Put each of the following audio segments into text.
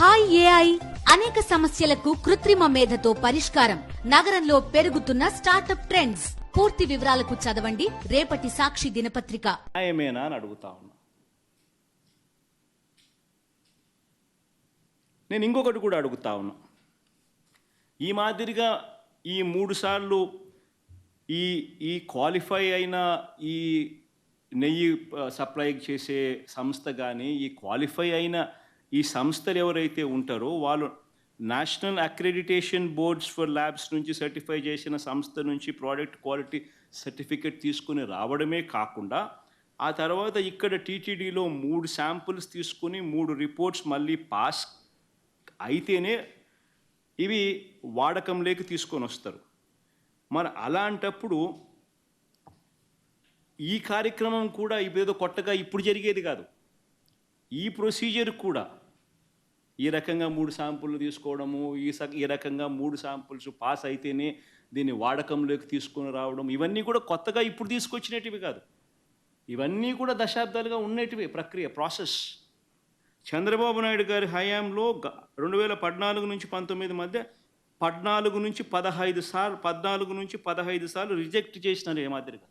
Hi AI అనేక సమస్యలకు కృత్రిమ మేధతో పరిష్కారం. నగరంలో పెరుగుతున్న స్టార్టప్ ట్రెండ్స్. పూర్తి వివరాలకు చదవండి రేపటి సాక్షి దినపత్రిక. న్యాయమేనా అని అడుగుతా ఉన్నా. నేను ఇంకొకటి కూడా అడుగుతా ఉన్నా. ఈ మాదిరిగా ఈ 3 సార్లు ఈ క్వాలిఫై అయిన ఈ నెయ్యి సప్లై చేసే సంస్థ కానీ, ఈ క్వాలిఫై అయిన ఈ సంస్థలు ఎవరైతే ఉంటారో వాళ్ళు national accreditation boards for labs నుంచి సర్టిఫై చేసిన సంస్థ నుంచి ప్రోడక్ట్ క్వాలిటీ సర్టిఫికెట్ తీసుకుని రావడమే కాకుండా, ఆ తర్వాత ఇక్కడ టీటీడీలో 3 శాంపుల్స్ తీసుకుని 3 రిపోర్ట్స్ మళ్ళీ పాస్ అయితేనే ఇవి వాడకంలోకి తీసుకొని వస్తారు. మరి అలాంటప్పుడు ఈ కార్యక్రమం కూడా ఇదేదో కొత్తగా ఇప్పుడు జరిగేది కాదు. ఈ ప్రొసీజర్ కూడా ఈ రకంగా 3 శాంపుల్లు తీసుకోవడము, ఈ రకంగా 3 శాంపుల్స్ పాస్ అయితేనే దీన్ని వాడకంలోకి తీసుకొని రావడం, ఇవన్నీ కూడా కొత్తగా ఇప్పుడు తీసుకొచ్చినటివి కాదు. ఇవన్నీ కూడా దశాబ్దాలుగా ఉన్నటివి ప్రక్రియ, ప్రాసెస్. చంద్రబాబు నాయుడు గారి హయాంలో 2014 నుంచి 19 మధ్య 14 నుంచి 15 సార్లు రిజెక్ట్ చేసినారు. ఏ మాదిరిగా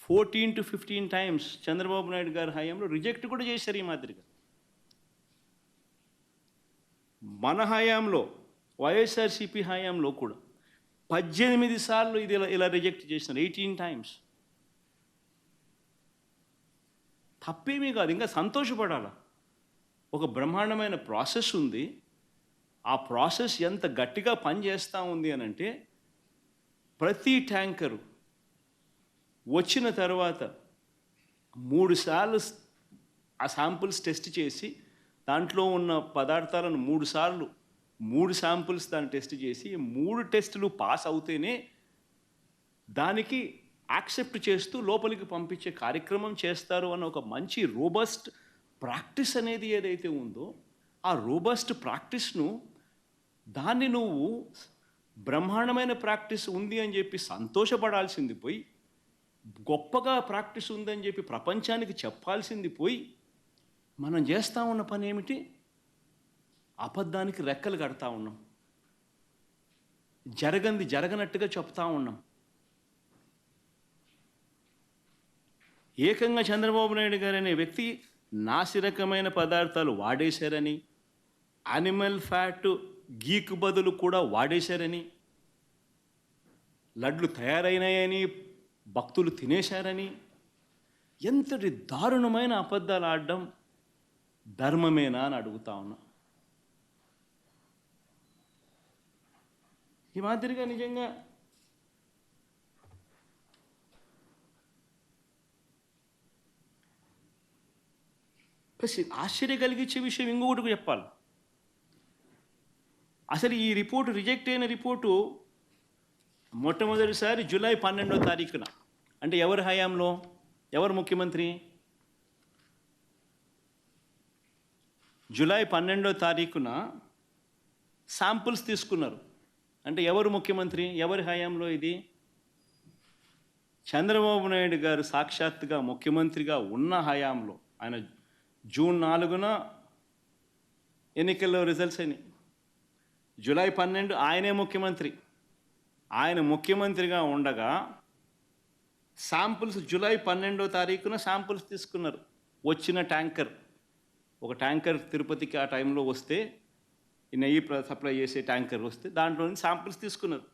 14 to 15 times చంద్రబాబు నాయుడు గారి హయాంలో రిజెక్ట్ కూడా చేశారు. ఈ మాదిరిగా మన హయాంలో వైఎస్ఆర్సీపీ హయాంలో కూడా 18 సార్లు ఇది ఇలా రిజెక్ట్ చేసినారు. 18 times. తప్పేమీ కాదు, ఇంకా సంతోషపడాలా. ఒక బ్రహ్మాండమైన ప్రాసెస్ ఉంది. ఆ ప్రాసెస్ ఎంత గట్టిగా పనిచేస్తూ ఉంది అని అంటే, ప్రతి ట్యాంకరు వచ్చిన తర్వాత 3 సార్లు ఆ శాంపుల్స్ టెస్ట్ చేసి దాంట్లో ఉన్న పదార్థాలను 3 శాంపుల్స్ దాన్ని టెస్ట్ చేసి 3 టెస్టులు పాస్ అవుతేనే దానికి యాక్సెప్ట్ చేస్తూ లోపలికి పంపించే కార్యక్రమం చేస్తారు అన్న ఒక మంచి రోబస్ట్ ప్రాక్టీస్ అనేది ఏదైతే ఉందో, ఆ రోబస్ట్ ప్రాక్టీస్ను దాన్ని నువ్వు బ్రహ్మాండమైన ప్రాక్టీస్ ఉంది అని చెప్పి సంతోషపడాల్సింది పోయి, గొప్పగా ప్రాక్టీస్ ఉందని చెప్పి ప్రపంచానికి చెప్పాల్సింది పోయి, మనం చేస్తూ ఉన్న పని ఏమిటి? అబద్ధానికి రెక్కలు కడతా ఉన్నాం. జరగనట్టుగా చెప్తా ఉన్నాం. ఏకంగా చంద్రబాబు నాయుడు గారు అనే వ్యక్తి నాసిరకమైన పదార్థాలు వాడేశారని, యానిమల్ ఫ్యాట్ గీకు బదులు కూడా వాడేశారని, లడ్లు తయారైనాయని భక్తులు తినేశారని, ఎంతటి దారుణమైన అబద్ధాలు ఆడడం ధర్మమేనా అని అడుగుతా ఉన్నా. ఈ మాదిరిగా నిజంగా ఆశ్చర్య కలిగించే విషయం ఇంకొకటి చెప్పాలి. అసలు ఈ రిపోర్టు, రిజెక్ట్ అయిన రిపోర్టు మొట్టమొదటిసారి జూలై 12వ తారీఖున, అంటే ఎవరి హయాంలో, ఎవరు ముఖ్యమంత్రి? జూలై 12వ తారీఖున శాంపుల్స్ తీసుకున్నారు. అంటే ఎవరు ముఖ్యమంత్రి, ఎవరి హయాంలో ఇది? చంద్రబాబు నాయుడు గారు సాక్షాత్తుగా ముఖ్యమంత్రిగా ఉన్న హయాంలో. ఆయన జూన్ 4న ఎన్నికల్లో రిజల్ట్స్ అయినాయి. జూలై 12 ఆయనే ముఖ్యమంత్రి. ఆయన ముఖ్యమంత్రిగా ఉండగా శాంపుల్స్ జూలై 12వ తారీఖున శాంపుల్స్ తీసుకున్నారు. వచ్చిన ట్యాంకర్, ఒక ట్యాంకర్ తిరుపతికి ఆ టైంలో వస్తే, ఈ నెయ్యి సప్లై చేసే ట్యాంకర్ వస్తే దాంట్లో నుంచి శాంపుల్స్ తీసుకున్నారు.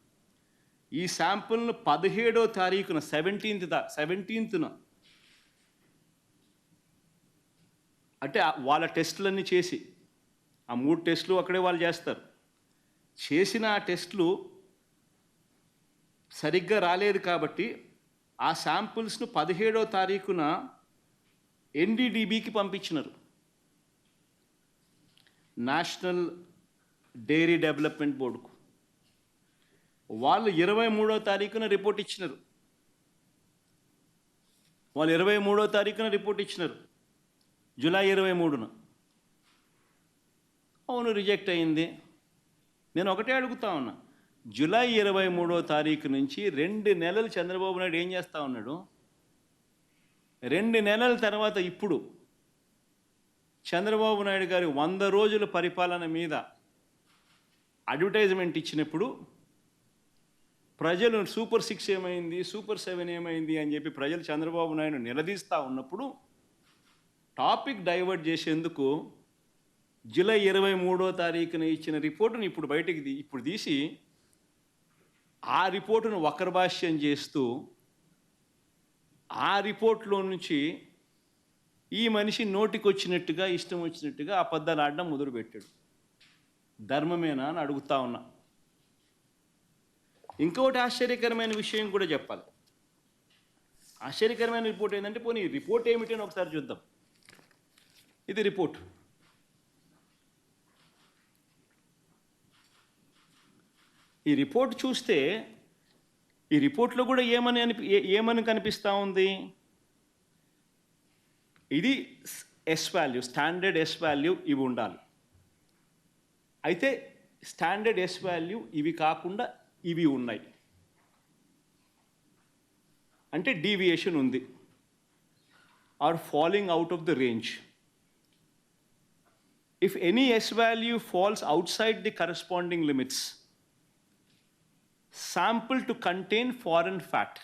ఈ శాంపుల్ను 17వ తారీఖున 17న అంటే వాళ్ళ టెస్టులన్నీ చేసి, ఆ 3 టెస్టులు అక్కడే వాళ్ళు చేస్తారు. చేసిన ఆ టెస్టులు సరిగ్గా రాలేదు కాబట్టి ఆ శాంపుల్స్ను 17వ తారీఖున ఎన్డీడీబీకి పంపించినారు, నేషనల్ డైరీ డెవలప్మెంట్ బోర్డుకు. వాళ్ళు 23వ తారీఖున రిపోర్ట్ ఇచ్చినారు. జూలై 23న. అవును, రిజెక్ట్ అయింది. నేను ఒకటే అడుగుతా ఉన్నా, జూలై 23వ తారీఖు నుంచి 2 నెలలు చంద్రబాబు నాయుడు ఏం చేస్తూ ఉన్నాడు? 2 నెలల తర్వాత ఇప్పుడు చంద్రబాబు నాయుడు గారి 100 రోజుల పరిపాలన మీద అడ్వర్టైజ్మెంట్ ఇచ్చినప్పుడు ప్రజలు సూపర్ 6 ఏమైంది, సూపర్ 7 ఏమైంది అని చెప్పి ప్రజలు చంద్రబాబు నాయుడు నిలదీస్తూ ఉన్నప్పుడు టాపిక్ డైవర్ట్ చేసేందుకు జూలై 23వ తారీఖున ఇచ్చిన రిపోర్టును ఇప్పుడు తీసి ఆ రిపోర్టును వక్రభాష్యం చేస్తూ ఆ రిపోర్ట్లో నుంచి ఈ మనిషి నోటికొచ్చినట్టుగా ఇష్టం వచ్చినట్టుగా అబద్ధాలు ఆడడం మొదలుపెట్టాడు. ధర్మమేనా అని అడుగుతా ఉన్నా. ఇంకొకటి ఆశ్చర్యకరమైన విషయం కూడా చెప్పాలి. ఆశ్చర్యకరమైన రిపోర్ట్ ఏంటంటే, పోనీ రిపోర్ట్ ఏమిటి అని ఒకసారి చూద్దాం. ఇది రిపోర్ట్. ఈ రిపోర్ట్ చూస్తే ఈ రిపోర్ట్లో కూడా ఏమని కనిపిస్తూ ఉంది? ఇది S value, standard S value ఇవి ఉండాలి. అయితే స్టాండర్డ్ ఎస్ వాల్యూ ఇవి కాకుండా ఇవి ఉన్నాయి అంటే డీవియేషన్ ఉంది, or falling out of the range. If any S value falls outside the corresponding limits, sample to contain foreign fat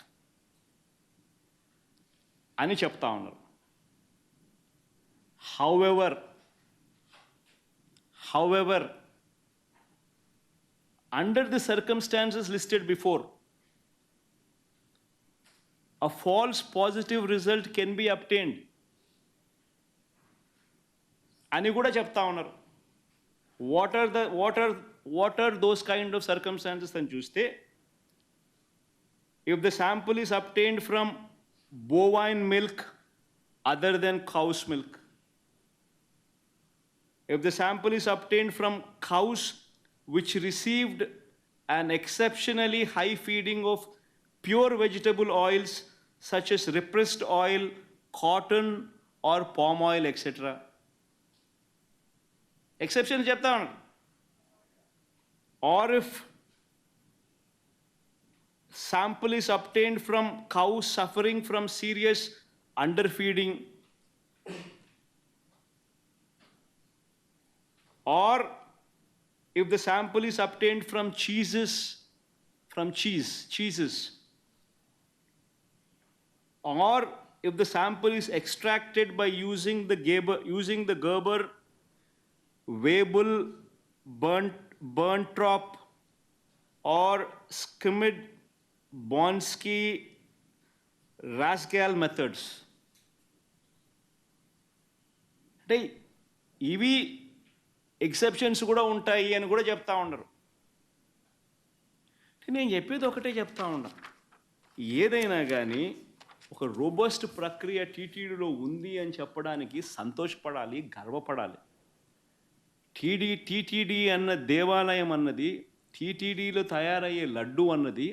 అని చెప్తా ఉన్నారు. However, under the circumstances listed before, a false positive result can be obtained అని కూడా చెప్తా ఉన్నారు. What are those kind of circumstances అని చూస్తే, if the sample is obtained from bovine milk other than cow's milk, if the sample is obtained from cows which received an exceptionally high feeding of pure vegetable oils such as repressed oil, cotton or palm oil, etc. Exception చెప్తా ఉన్నాను. Or if sample is obtained from cows suffering from serious underfeeding, or if the sample is obtained from cheeses, or if the sample is extracted by using the Gerber, Weibull, Berntrop or Schmidt, Bonsky, Rasgal methods. అంటే ఇవి exceptions కూడా ఉంటాయి అని కూడా చెప్తా ఉన్నారు. నేను చెప్పేది ఒకటే చెప్తా ఉన్నా, ఏదైనా కానీ ఒక రోబస్ట్ ప్రక్రియ టీటీడీలో ఉంది అని చెప్పడానికి సంతోషపడాలి, గర్వపడాలి. టీటీడీ అన్న దేవాలయం అన్నది, టీటీడీలో తయారయ్యే లడ్డు అన్నది,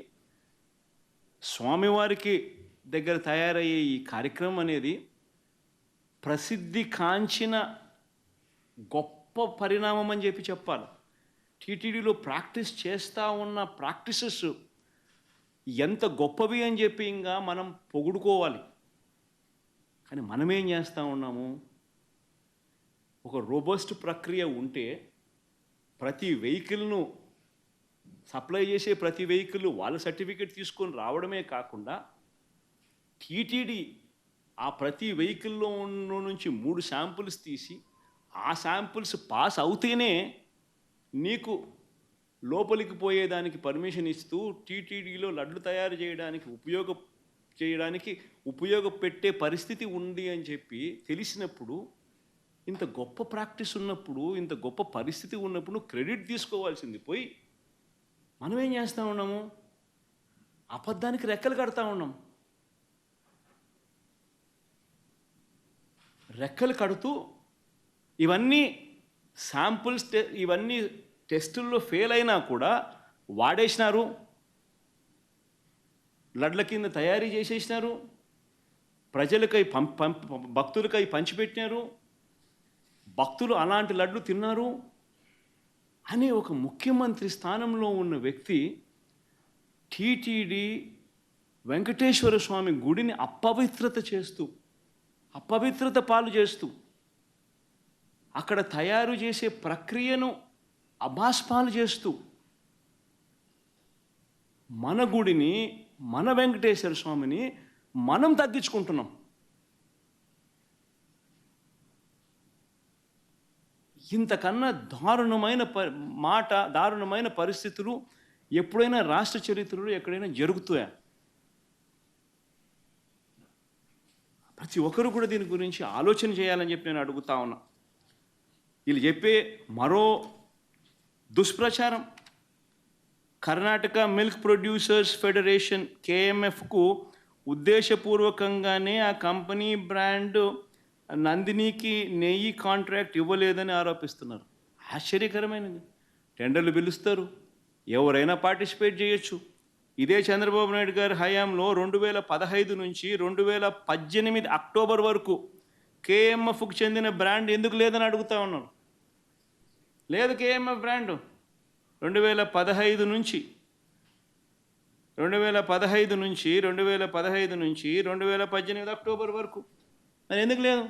స్వామివారికి దగ్గర తయారయ్యే ఈ కార్యక్రమం అనేది ప్రసిద్ధి కాంచిన గొప్ప పరిణామం అని చెప్పాలి. టీటీడీలో ప్రాక్టీస్ చేస్తూ ఉన్న ప్రాక్టీసెస్ ఎంత గొప్పవి అని చెప్పి ఇంకా మనం పొగుడుకోవాలి. కానీ మనమేం చేస్తూ ఉన్నాము? ఒక రోబస్ట్ ప్రక్రియ ఉంటే ప్రతి వెహికల్ను సప్లై చేసే ప్రతి వెహికల్ వాళ్ళ సర్టిఫికేట్ తీసుకొని రావడమే కాకుండా, టీటీడీ ఆ ప్రతి వెహికల్లో నుంచి 3 శాంపుల్స్ తీసి ఆ శాంపుల్స్ పాస్ అవుతేనే నీకు లోపలికి పోయేదానికి పర్మిషన్ ఇస్తూ టీటీడీలో లడ్లు తయారు చేయడానికి ఉపయోగపెట్టే పరిస్థితి ఉంది అని చెప్పి తెలిసినప్పుడు, ఇంత గొప్ప ప్రాక్టీస్ ఉన్నప్పుడు, ఇంత గొప్ప పరిస్థితి ఉన్నప్పుడు క్రెడిట్ తీసుకోవాల్సింది పోయి మనమేం చేస్తూ ఉన్నాము? అబద్ధానికి రెక్కలు కడతా ఉన్నాం. రెక్కలు కడుతూ ఇవన్నీ శాంపుల్స్ ఇవన్నీ టెస్టుల్లో ఫెయిల్ అయినా కూడా వాడేసినారు, లడ్ల కింద తయారీ చేసేసినారు, ప్రజలకై భక్తులకై పంచిపెట్టినారు, భక్తులు అలాంటి లడ్లు తిన్నారు అనే ఒక ముఖ్యమంత్రి స్థానంలో ఉన్న వ్యక్తి టీటీడీ వెంకటేశ్వర స్వామి గుడిని అపవిత్రత పాలు చేస్తూ అక్కడ తయారు చేసే ప్రక్రియను అభాస్పాలు చేస్తూ మన గుడిని, మన వెంకటేశ్వర స్వామిని మనం తగ్గించుకుంటున్నాం. ఇంతకన్నా దారుణమైన పరిస్థితులు ఎప్పుడైనా రాష్ట్ర చరిత్రలో ఎక్కడైనా జరుగుతాయా? ప్రతి ఒక్కరు కూడా దీని గురించి ఆలోచన చేయాలని చెప్పి నేను అడుగుతా ఉన్నా. వీళ్ళు చెప్పే మరో దుష్ప్రచారం, కర్ణాటక మిల్క్ ప్రొడ్యూసర్స్ ఫెడరేషన్ KMFకు ఉద్దేశపూర్వకంగానే ఆ కంపెనీ బ్రాండ్ నందినికి నెయ్యి కాంట్రాక్ట్ ఇవ్వలేదని ఆరోపిస్తున్నారు. ఆశ్చర్యకరమైనది. టెండర్లు పిలుస్తారు, ఎవరైనా పార్టిసిపేట్ చేయొచ్చు. ఇదే చంద్రబాబు నాయుడు గారి హయాంలో 2015 నుంచి 2018 అక్టోబర్ వరకు KMFకు చెందిన బ్రాండ్ ఎందుకు లేదని అడుగుతా ఉన్నాను. లేదు KMF బ్రాండ్ 2015 నుంచి 2018 అక్టోబర్ వరకు మరి ఎందుకు లేదు?